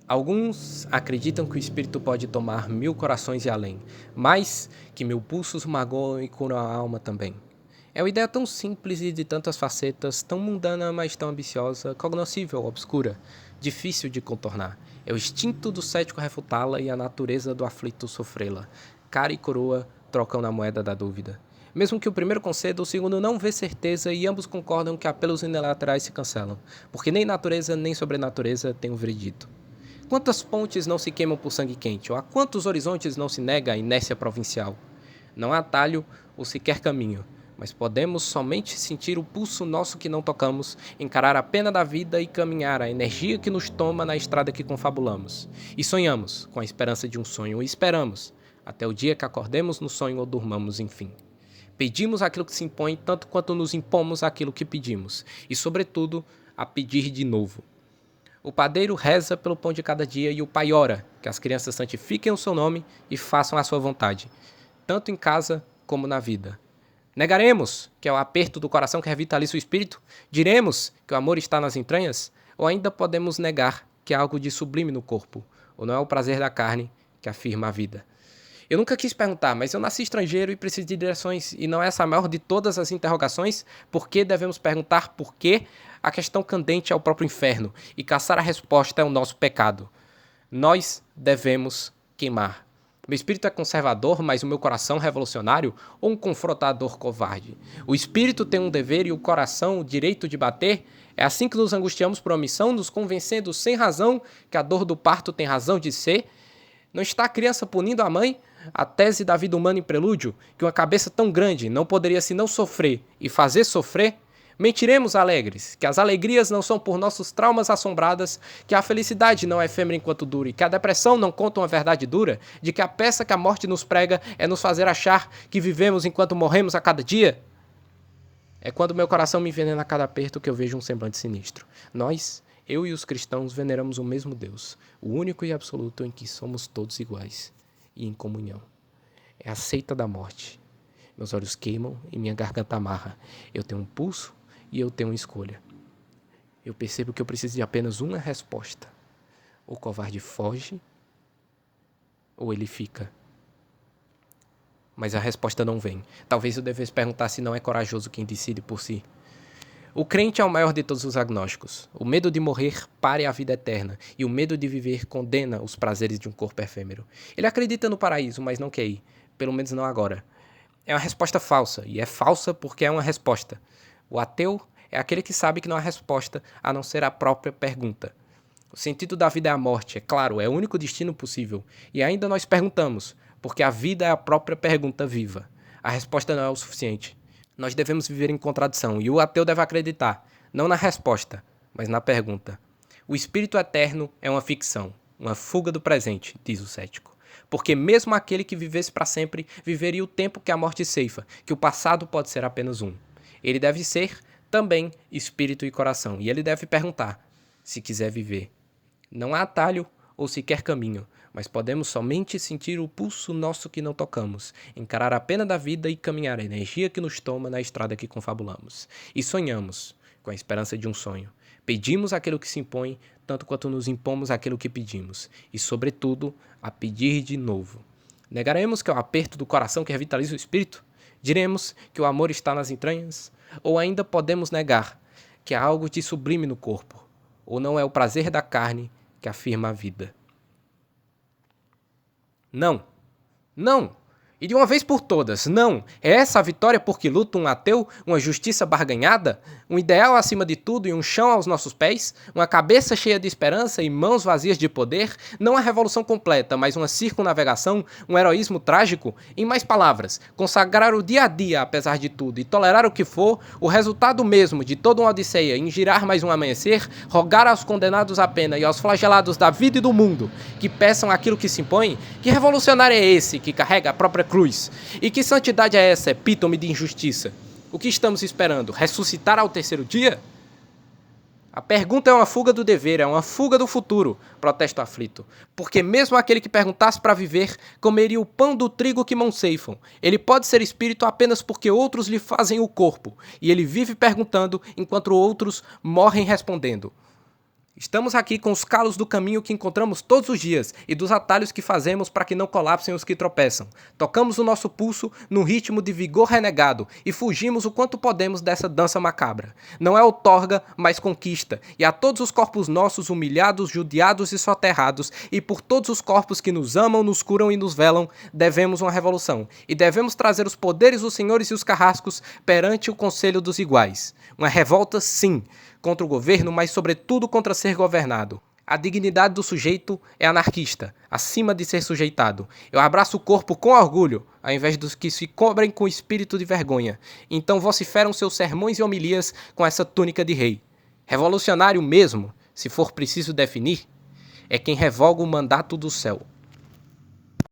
Alguns acreditam que o espírito pode tomar 1000 corações e além, mas que 1000 pulsos magoam e curam a alma também. É uma ideia tão simples e de tantas facetas, tão mundana, mas tão ambiciosa, cognoscível, obscura, difícil de contornar. É o instinto do cético refutá-la e a natureza do aflito sofrê-la. Cara e coroa trocam na moeda da dúvida. Mesmo que o primeiro conceda, o segundo não vê certeza e ambos concordam que apelos unilaterais se cancelam, porque nem natureza nem sobrenatureza têm um veredito. Quantas pontes não se queimam por sangue quente? Ou a quantos horizontes não se nega a inércia provincial? Não há atalho ou sequer caminho, mas podemos somente sentir o pulso nosso que não tocamos, encarar a pena da vida e caminhar a energia que nos toma na estrada que confabulamos. E sonhamos com a esperança de um sonho, e esperamos, até o dia que acordemos no sonho ou durmamos, enfim. Pedimos aquilo que se impõe tanto quanto nos impomos aquilo que pedimos, e sobretudo, a pedir de novo. O padeiro reza pelo pão de cada dia e o pai ora, que as crianças santifiquem o seu nome e façam a sua vontade, tanto em casa como na vida. Negaremos que é o aperto do coração que revitaliza o espírito? Diremos que o amor está nas entranhas? Ou ainda podemos negar que há algo de sublime no corpo, ou não é o prazer da carne que afirma a vida? Eu nunca quis perguntar, mas eu nasci estrangeiro e preciso de direções, e não é essa a maior de todas as interrogações? Por que devemos perguntar por quê? A questão candente é o próprio inferno, e caçar a resposta é o nosso pecado. Nós devemos queimar. Meu espírito é conservador, mas o meu coração revolucionário, ou um confrontador covarde? O espírito tem um dever e o coração o direito de bater? É assim que nos angustiamos por omissão, nos convencendo sem razão que a dor do parto tem razão de ser? Não está a criança punindo a mãe? A tese da vida humana em prelúdio, que uma cabeça tão grande não poderia senão sofrer e fazer sofrer? Mentiremos alegres, que as alegrias não são por nossos traumas assombradas, que a felicidade não é efêmera enquanto dure, que a depressão não conta uma verdade dura, de que a peça que a morte nos prega é nos fazer achar que vivemos enquanto morremos a cada dia? É quando meu coração me envenena a cada aperto que eu vejo um semblante sinistro. Nós, eu e os cristãos, veneramos o mesmo Deus, o único e absoluto em que somos todos iguais e em comunhão. É a seita da morte. Meus olhos queimam e minha garganta amarra. Eu tenho um pulso e eu tenho uma escolha. Eu percebo que eu preciso de apenas uma resposta. O covarde foge ou ele fica. Mas a resposta não vem. Talvez eu devesse perguntar se não é corajoso quem decide por si. O crente é o maior de todos os agnósticos. O medo de morrer pare a vida eterna, e o medo de viver condena os prazeres de um corpo efêmero. Ele acredita no paraíso, mas não quer ir. Pelo menos não agora. É uma resposta falsa, e é falsa porque é uma resposta. O ateu é aquele que sabe que não há resposta, a não ser a própria pergunta. O sentido da vida é a morte, é claro, é o único destino possível. E ainda nós perguntamos, porque a vida é a própria pergunta viva. A resposta não é o suficiente. Nós devemos viver em contradição, e o ateu deve acreditar, não na resposta, mas na pergunta. O espírito eterno é uma ficção, uma fuga do presente, diz o cético. Porque mesmo aquele que vivesse para sempre, viveria o tempo que a morte ceifa, que o passado pode ser apenas um. Ele deve ser também espírito e coração, e ele deve perguntar, se quiser viver. Não há atalho ou sequer caminho, mas podemos somente sentir o pulso nosso que não tocamos, encarar a pena da vida e caminhar a energia que nos toma na estrada que confabulamos. E sonhamos, com a esperança de um sonho. Pedimos aquilo que se impõe, tanto quanto nos impomos aquilo que pedimos, e, sobretudo, a pedir de novo. Negaremos que é o aperto do coração que revitaliza o espírito? Diremos que o amor está nas entranhas? Ou ainda podemos negar que há algo de sublime no corpo, ou não é o prazer da carne que afirma a vida? Não. Não. E de uma vez por todas, não. É essa a vitória por que luta um ateu? Uma justiça barganhada? Um ideal acima de tudo e um chão aos nossos pés? Uma cabeça cheia de esperança e mãos vazias de poder? Não a revolução completa, mas uma circunnavegação? Um heroísmo trágico? Em mais palavras, consagrar o dia a dia apesar de tudo e tolerar o que for, o resultado mesmo de toda uma odisseia em girar mais um amanhecer, rogar aos condenados à pena e aos flagelados da vida e do mundo que peçam aquilo que se impõe? Que revolucionário é esse que carrega a própria cruz? E que santidade é essa, epítome de injustiça? O que estamos esperando? Ressuscitar ao terceiro dia? A pergunta é uma fuga do dever, é uma fuga do futuro, protesta o aflito. Porque mesmo aquele que perguntasse para viver, comeria o pão do trigo que mãos ceifam. Ele pode ser espírito apenas porque outros lhe fazem o corpo, e ele vive perguntando enquanto outros morrem respondendo. Estamos aqui com os calos do caminho que encontramos todos os dias e dos atalhos que fazemos para que não colapsem os que tropeçam. Tocamos o nosso pulso num ritmo de vigor renegado e fugimos o quanto podemos dessa dança macabra. Não é outorga, mas conquista, e a todos os corpos nossos humilhados, judiados e soterrados, e por todos os corpos que nos amam, nos curam e nos velam, devemos uma revolução, e devemos trazer os poderes dos senhores e os carrascos perante o conselho dos iguais. Uma revolta, sim, contra o governo, mas sobretudo contra ser governado. A dignidade do sujeito é anarquista, acima de ser sujeitado. Eu abraço o corpo com orgulho, ao invés dos que se cobrem com espírito de vergonha. Então vociferam seus sermões e homilias com essa túnica de rei. Revolucionário mesmo, se for preciso definir, é quem revoga o mandato do céu.